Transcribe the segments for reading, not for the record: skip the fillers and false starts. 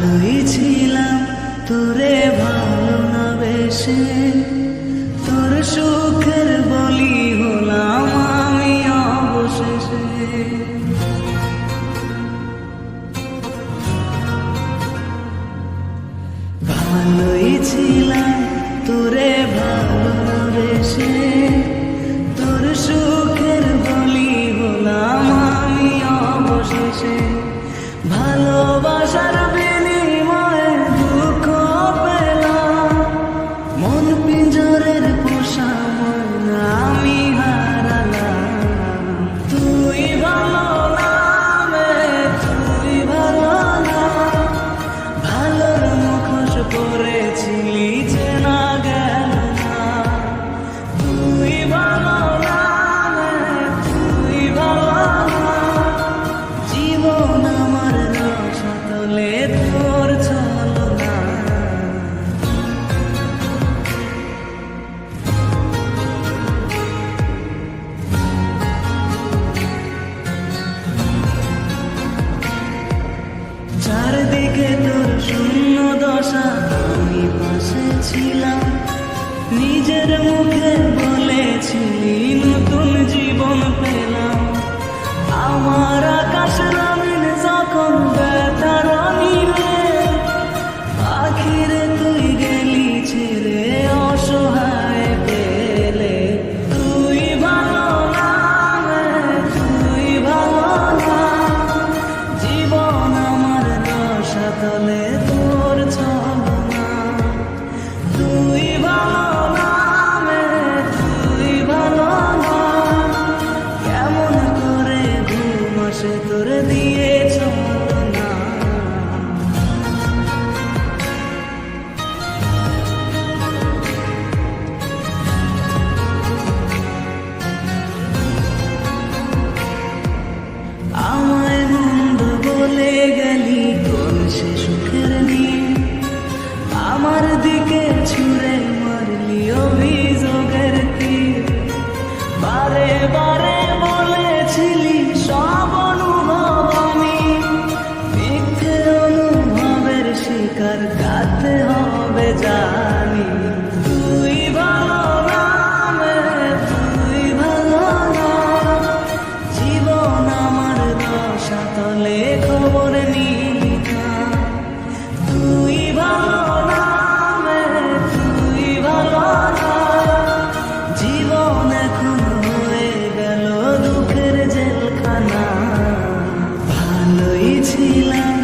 ভালোই ছিলাম তোরে ভালো না বেশে, তোর সুখের বলি হলাম আমি অবশেষে। ভালোই ছিলাম তোরে ভালো না বেশে, তোর সুখের বলি হলাম আমি অবশেষে। ভালোবাসার বিনিময়ে দুঃখ পেলাম, মন পিঞ্জরের পোষা মন আমি হারালাম। তুই ভালো না তুই ভালো না, ভালোর মুখোশ পরেছিলি চেনা গেল না। তুই ভালো না তুই ভালো না, জীবন আমার রসাতলে তোর ছলনা। চারদিকে তোর শূন্য দশা, আমি পাশে ছিলাম, নিজের মুখে বলেছিলি নতুন জীবন পেলাম। আমার আকাশ রঙিন যখন ব্যথার নীলে, আখিরে তুই গেলি ছেড়ে অসহায় পেলে। তুই ভালো না তুই ভালো না, জীবন আমার রসাতলে তোর ছলনা। তুই ভালো না তুই ভালো না, কেমন করে ঘুম আসে তোর দিয়ে ছলনা। আমায় মন্দ বলে গেলি কোন সে সুখের নিয়ে, আমার দিকে ছুঁড়ে মারলি অভিযোগের তীর। বারে বারে বলেছিলি সব অনুভব আমি, মিথ্যে অনুভবের শিকার কাঁদতে হবে জানি। তুই ভালো না তুই ভালো না, জীবন আমার রসাতলে খবর নিলি না। তুই ভালো না তুই ভালো না, জীবন এখন হয়ে গেল দুঃখের জেলখানা। ভালোই ছিলাম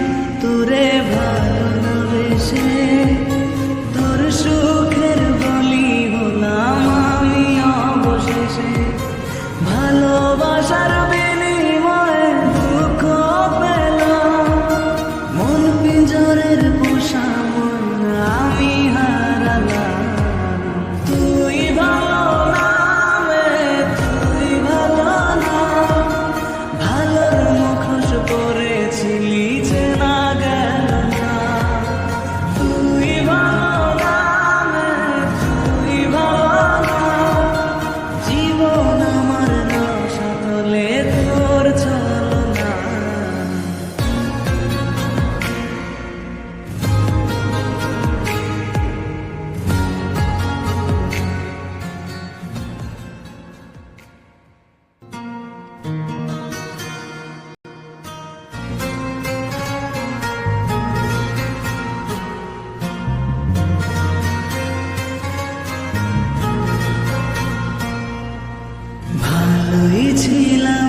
তোরে ভালো না বেশে, তোর সুখের বলি হলাম আমি অবশেষে। ভালোবাসার বিনিময়ে দুঃখ পেলাম, মন পিঞ্জরের পোষা মন আমি হারালাম। তুই ভালো না তুই ভালো না, ভালোর মুখোশ পরেছিলি চেনা গেল না। তুই ভালো না তুই ভালো না, জীবন আমার রসাতলে তোর ছলনা। ভালোই ছিলাম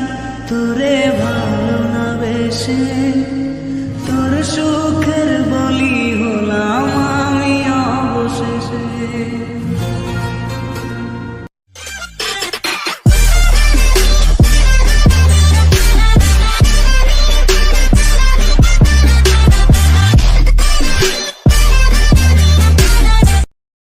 তোরে ভালো না বেশে,